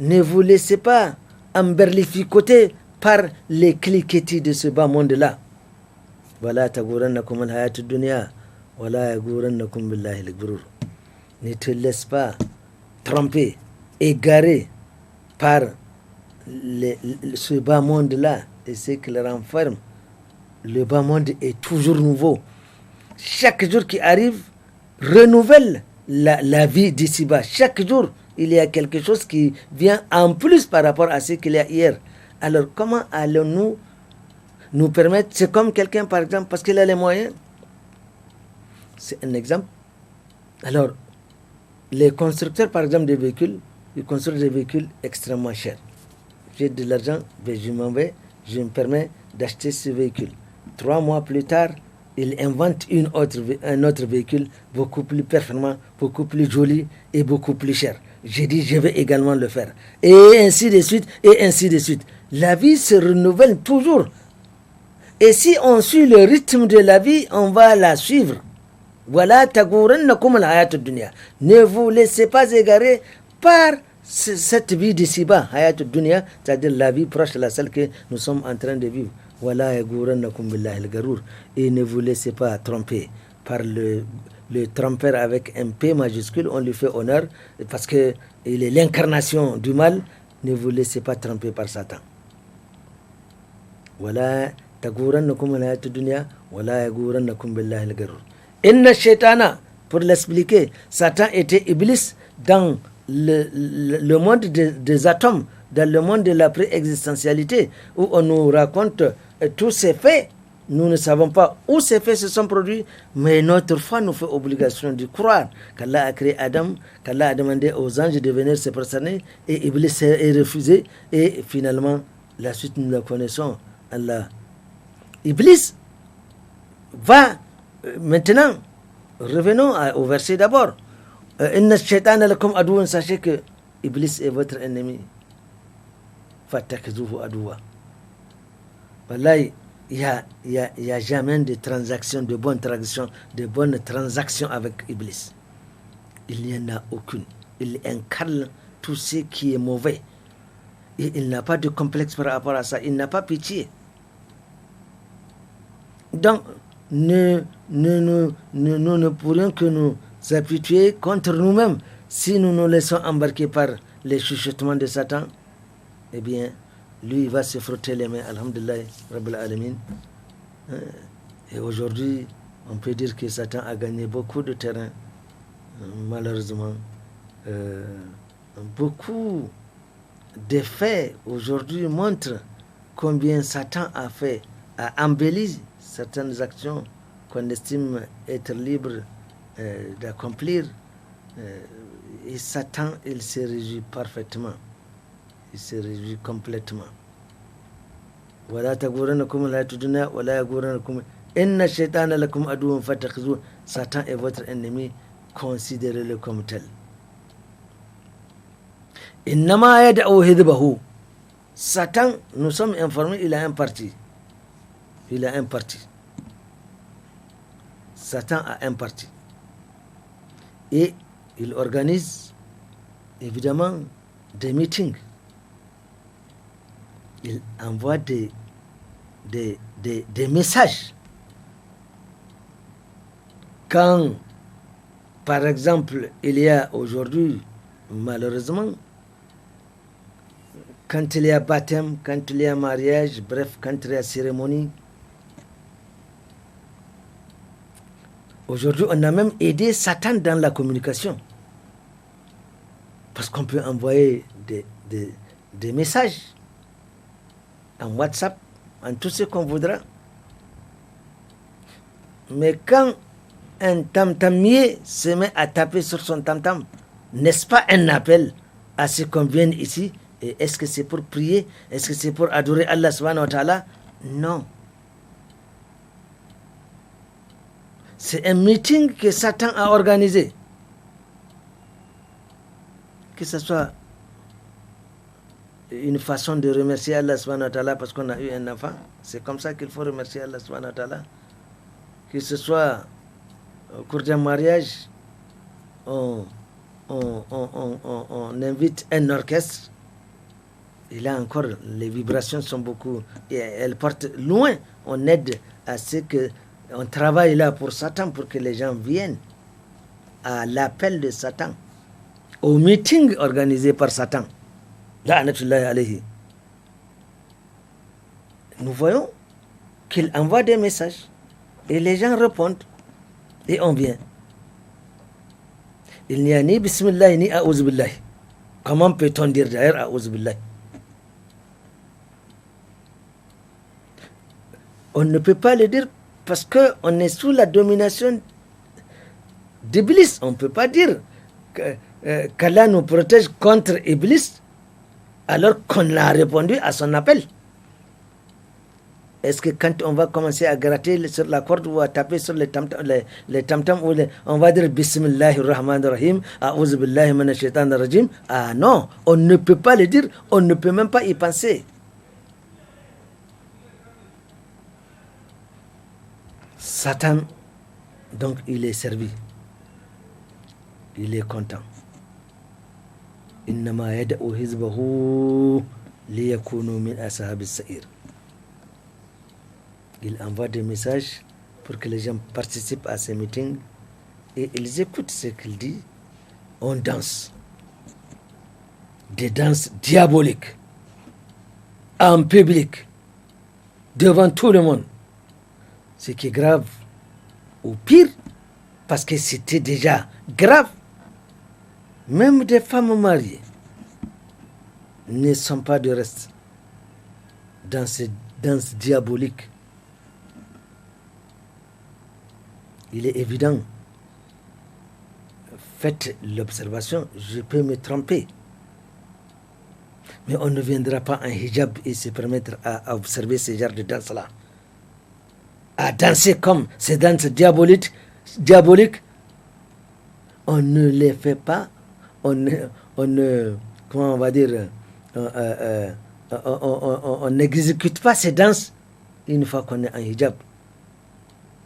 [SPEAKER 1] Ne vous laissez pas emberlificoter par les cliquetis de ce bas monde-là. Wala taghurrannakum al-hayatud dunya, wala yaghurrannakum billahi al-ghurur. Ne te laisse pas tromper, égarer par ce bas monde-là et ce qui le renferme. Le bas monde est toujours nouveau. Chaque jour qui arrive renouvelle la vie d'ici-bas. Chaque jour, il y a quelque chose qui vient en plus par rapport à ce qu'il y a hier. Alors, comment allons-nous nous permettre? C'est comme quelqu'un, par exemple, parce qu'il a les moyens. C'est un exemple. Alors, les constructeurs, par exemple, des véhicules, ils construisent des véhicules extrêmement chers. J'ai de l'argent, je me permets d'acheter ce véhicule. 3 mois plus tard, ils inventent un autre véhicule beaucoup plus performant, beaucoup plus joli et beaucoup plus cher. J'ai dit, je vais également le faire. Et ainsi de suite, et ainsi de suite. La vie se renouvelle toujours. Et si on suit le rythme de la vie, on va la suivre. Voilà, taghurrannakum al-hayatud dunya. Ne vous laissez pas égarer par cette vie d'ici-bas, hayatud dunya, c'est-à-dire la vie proche de la celle que nous sommes en train de vivre. Voilà, yaghurrannakum billahi al-gharur. Et ne vous laissez pas tromper par le trompeur avec un P majuscule, on lui fait honneur parce que il est l'incarnation du mal. Ne vous laissez pas tromper par Satan. Voilà, taghurrannakum al-hayatud dunya, wala yaghurrannakum billahi al-gharur. Inna shaytana, pour l'expliquer, Satan était Iblis dans le monde des atomes, dans le monde de la pré-existentialité, où on nous raconte tous ces faits. Nous ne savons pas où ces faits se sont produits, mais notre foi nous fait obligation de croire qu'Allah a créé Adam, qu'Allah a demandé aux anges de venir se prosterner, et Iblis est refusé, et finalement, la suite nous la connaissons. Allah. Iblis va maintenant, revenons au verset d'abord. Inna shaytana lakum aduwwan, sachez que Iblis est votre ennemi. Fattakhidhuhu aduwwa. Wallahi, il y a jamais de transaction, de bonnes transactions avec Iblis. Il n'y en a aucune. Il incarne tout ce qui est mauvais. Et il n'a pas de complexe par rapport à ça. Il n'a pas pitié. Donc, nous ne pourrions que nous appuyer contre nous-mêmes si nous nous laissons embarquer par les chuchotements de Satan. Eh bien, lui, il va se frotter les mains, alhamdulillah, Rabbil Alamin. Et aujourd'hui, on peut dire que Satan a gagné beaucoup de terrain, malheureusement. Beaucoup de faits aujourd'hui montrent combien Satan a embelli certaines actions qu'on estime être libre d'accomplir. Et Satan, il se réjouit parfaitement. Il se réjouit complètement. ولا تغرنكم الحياة الدنيا ولا يغرنكم إن الشيطان لكم عدو فاتخذوه. Satan est votre ennemi, considérez-le comme tel. إنما يدعو حزبه. Satan, nous sommes informés, il a un parti. Il a un parti. Satan a un parti. Et il organise évidemment des meetings. Il envoie des messages. Quand, par exemple, il y a aujourd'hui, malheureusement, quand il y a baptême, quand il y a mariage, bref, quand il y a cérémonie, aujourd'hui, on a même aidé Satan dans la communication. Parce qu'on peut envoyer des messages en WhatsApp, en tout ce qu'on voudra. Mais quand un tam-tamier se met à taper sur son tam-tam, n'est-ce pas un appel à ce qu'on vienne ici? Et est-ce que c'est pour prier? Est-ce que c'est pour adorer Allah subhanahu wa ta'ala? Non. C'est un meeting que Satan a organisé. Que ce soit une façon de remercier Allah subhanahu wa ta'ala parce qu'on a eu un enfant. C'est comme ça qu'il faut remercier Allah subhanahu wa ta'ala. Que ce soit au cours d'un mariage, on invite un orchestre. Et là encore, les vibrations sont beaucoup, et elles portent loin. On aide à ce que, on travaille là pour Satan, pour que les gens viennent à l'appel de Satan, au meeting organisé par Satan. La'natullahi alayhi. Nous voyons qu'il envoie des messages et les gens répondent et on vient. Il n'y a ni Bismillah ni A'udhu Billah. Comment peut-on dire d'ailleurs A'udhu Billah? On ne peut pas le dire parce qu'on est sous la domination d'Iblis. On ne peut pas dire qu'Allah nous protège contre Iblis alors qu'on a répondu à son appel. Est-ce que quand on va commencer à gratter sur la corde ou à taper sur les tam-tams, on va dire Bismillahir Rahmanir Rahim, A'udhu Billahi Minash Shaitanir Rajim? Ah non, on ne peut pas le dire, on ne peut même pas y penser. Satan, donc, il est servi. Il est content. Innama yad'u hizbahu liyakunu min ashabis sa'ir. Il envoie des messages pour que les gens participent à ces meetings et ils écoutent ce qu'il dit. On danse. Des danses diaboliques. En public. Devant tout le monde. Ce qui est grave. Ou pire, parce que c'était déjà grave. Même des femmes mariées ne sont pas de reste dans ces danses diaboliques. Il est évident, faites l'observation, je peux me tromper, mais on ne viendra pas en hijab et se permettre à observer ce genre de danse-là. À danser comme ces danses diaboliques, on ne les fait pas, on ne comment on va dire, on n'exécute pas ces danses une fois qu'on est en hijab.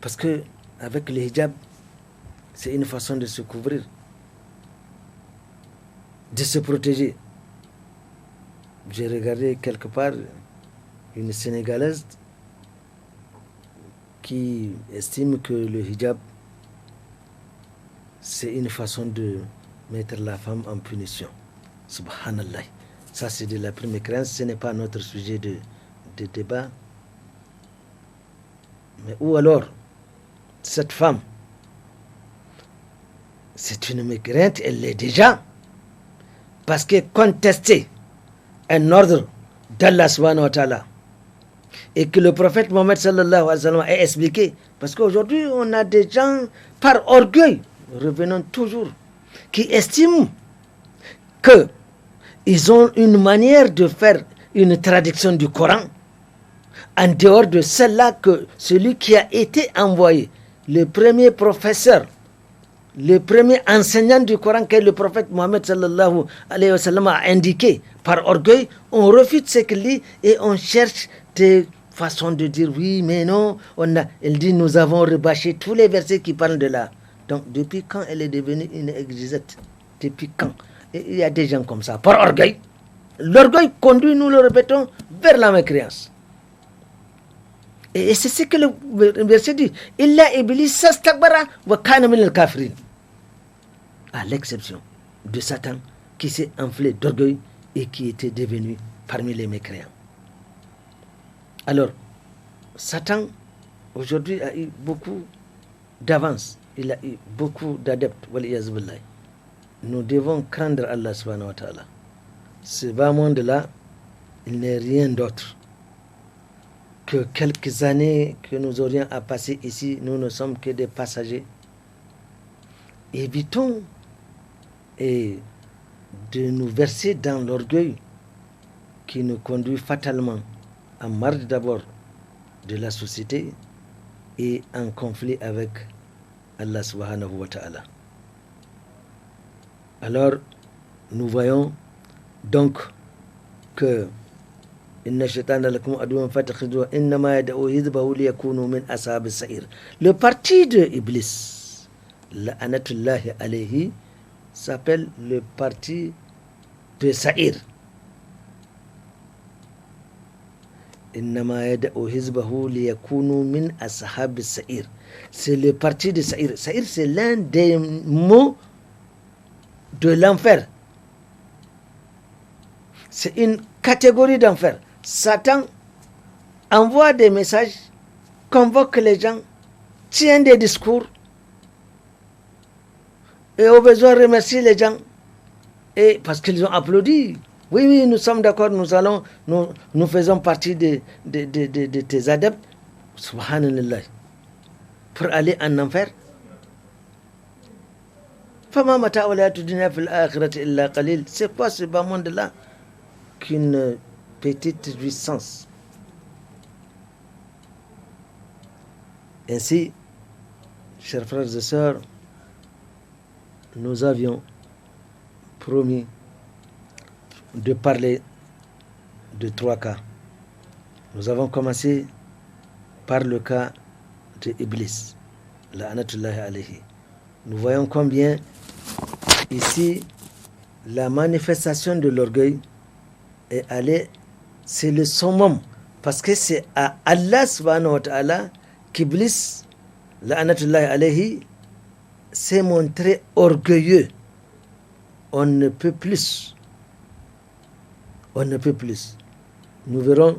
[SPEAKER 1] Parce que avec le hijab, c'est une façon de se couvrir, de se protéger. J'ai regardé quelque part une Sénégalaise qui estime que le hijab, c'est une façon de mettre la femme en punition. Subhanallah. Ça, c'est de la première crainte. Ce n'est pas notre sujet de débat. Mais ou alors, cette femme, c'est une mécréante, elle l'est déjà, parce que contester un ordre d'Allah subhanahu wa ta'ala, et que le prophète Mohammed sallallahu alayhi wa sallam a expliqué, parce qu'aujourd'hui on a des gens par orgueil, revenons toujours, qui estiment qu'ils ont une manière de faire une traduction du Coran, en dehors de celle-là que celui qui a été envoyé, le premier professeur, le premier enseignant du Coran que le prophète Mohammed sallallahu alayhi wa sallam a indiqué, par orgueil, on refute ce qu'il dit et on cherche des façons de dire oui, mais non. Il dit nous avons rebâché tous les versets qui parlent de là. Donc depuis quand elle est devenue une exégète? Depuis quand? Et il y a des gens comme ça, par orgueil. L'orgueil conduit, nous le répétons, vers la mécréance. Et c'est ce que le verset dit. Illa iblis sastakbara wa kana min al-kafirin. À l'exception de Satan qui s'est enflé d'orgueil et qui était devenu parmi les mécréants. Alors, Satan aujourd'hui a eu beaucoup d'avance. Il a eu beaucoup d'adeptes. Nous devons craindre Allah subhanahu wa ta'ala. Ce bas monde-là, il n'est rien d'autre que quelques années que nous aurions à passer ici. Nous ne sommes que des passagers. Évitons de nous verser dans l'orgueil qui nous conduit fatalement en marge d'abord de la société et en conflit avec Allah subhanahu wa ta'ala. Alors, nous voyons donc que le parti de Iblis, la'anatullahi alayhi, s'appelle le parti de Sa'ir. C'est le parti de Sa'ir. Sa'ir, c'est l'un des mots de l'enfer. C'est une catégorie d'enfer. Satan envoie des messages, convoque les gens, tient des discours et au besoin remercie les gens et parce qu'ils ont applaudi. Oui, oui, nous sommes d'accord, nous faisons partie de tes adeptes. Subhanallah. Pour aller en enfer. C'est quoi ce bas monde-là? Qu'une petite jouissance. Ainsi, chers frères et sœurs, nous avions promis de parler de 3 cas. Nous avons commencé par le cas de Iblis, la'anatullahi alayhi. Nous voyons combien ici la manifestation de l'orgueil est allée, c'est le summum, parce que c'est à Allah subhanahu wa ta'ala qu'Iblis, la'anatullahi alayhi, s'est montré orgueilleux. On ne peut plus. On ne peut plus. Nous verrons,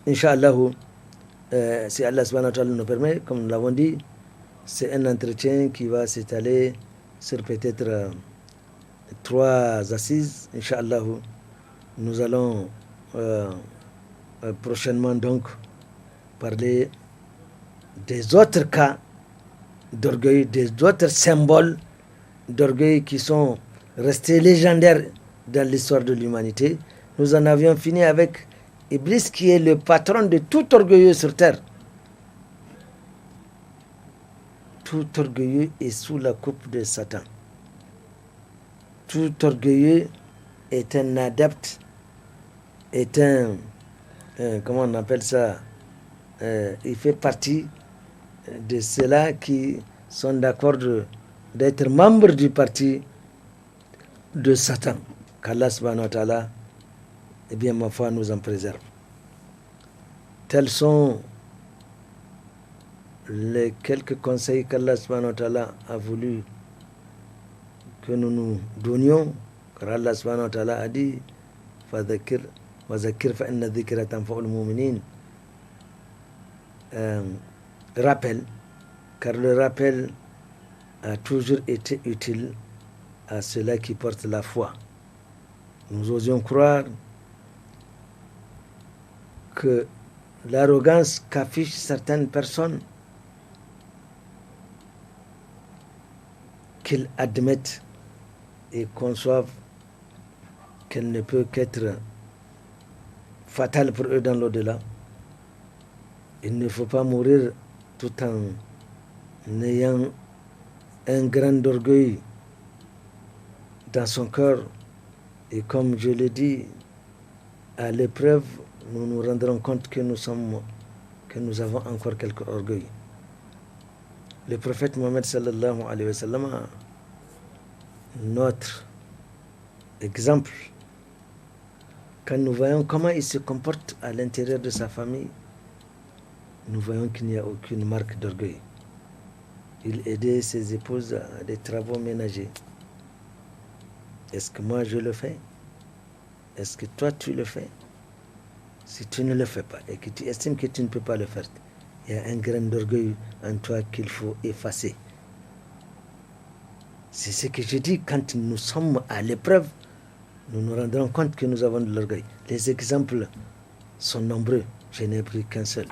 [SPEAKER 1] Inch'Allah, si Allah subhanahu wa ta'ala nous permet, comme nous l'avons dit, c'est un entretien qui va s'étaler sur peut-être 3 assises. Inch'Allah, nous allons prochainement donc parler des autres cas d'orgueil, des autres symboles d'orgueil qui sont restés légendaires dans l'histoire de l'humanité. Nous en avions fini avec Iblis qui est le patron de tout orgueilleux sur terre. Tout orgueilleux est sous la coupe de Satan. Tout orgueilleux est un adepte, est un, comment on appelle ça, il fait partie de ceux-là qui sont d'accord d'être membres du parti de Satan. Qu'Allah subhanahu wa ta'ala, eh bien ma foi, nous en préserve. Tels sont les quelques conseils qu'Allah subhanahu wa ta'ala a voulu que nous nous donnions, car Allah subhanahu wa ta'ala a dit فَذَكِّرْ وَذَكِّرْ فَإِنَّ الذِّكْرَ تَنْفَعُ الْمُؤْمِنِينَ. Rappel, car le rappel a toujours été utile à ceux-là qui portent la foi. Nous osions croire que l'arrogance qu'affichent certaines personnes, qu'ils admettent et conçoivent qu'elle ne peut qu'être fatale pour eux dans l'au-delà. Il ne faut pas mourir tout en ayant un grand orgueil dans son cœur. Et comme je l'ai dit, à l'épreuve, nous nous rendrons compte que nous avons encore quelque orgueil. Le prophète Mohammed sallallahu alayhi wa sallam, notre exemple, quand nous voyons comment il se comporte à l'intérieur de sa famille, nous voyons qu'il n'y a aucune marque d'orgueil. Il aidait ses épouses à des travaux ménagers. Est-ce que moi je le fais? Est-ce que toi tu le fais? Si tu ne le fais pas et que tu estimes que tu ne peux pas le faire, il y a un grain d'orgueil en toi qu'il faut effacer. C'est ce que je dis, quand nous sommes à l'épreuve, nous nous rendrons compte que nous avons de l'orgueil. Les exemples sont nombreux, je n'ai pris qu'un seul.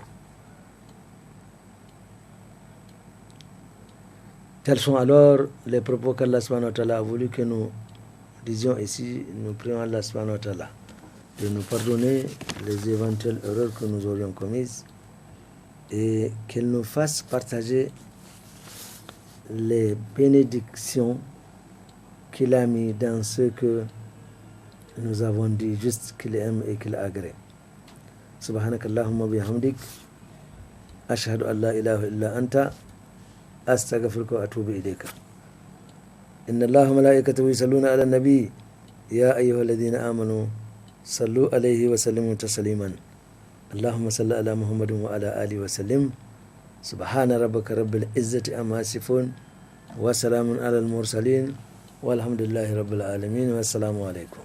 [SPEAKER 1] Tels sont alors les propos qu'Allah subhanahu wa ta'ala a voulu que nous disions ici. Nous prions Allah subhanahu wa ta'ala de nous pardonner les éventuelles erreurs que nous aurions commises et qu'il nous fasse partager les bénédictions qu'il a mis dans ce que nous avons dit, juste qu'il aime et qu'il agrée. Subhanakallahumma bihamdik, ashhadu an la ilaha illa anta, astaghfiruka wa atubu ilayka. Inna Allaha wa malaikatahu yusalluna ala nabi, ya ayyuhalladhina amanu sallu alayhi wa sallimu tasliman. Allahumma salli ala Muhammadin wa ala alihi wa sallim. Subhana rabbika rabbil izzati amma yasifun wa salamun ala al-mursalin walhamdulillahi rabbil alamin wa assalamu alaykum.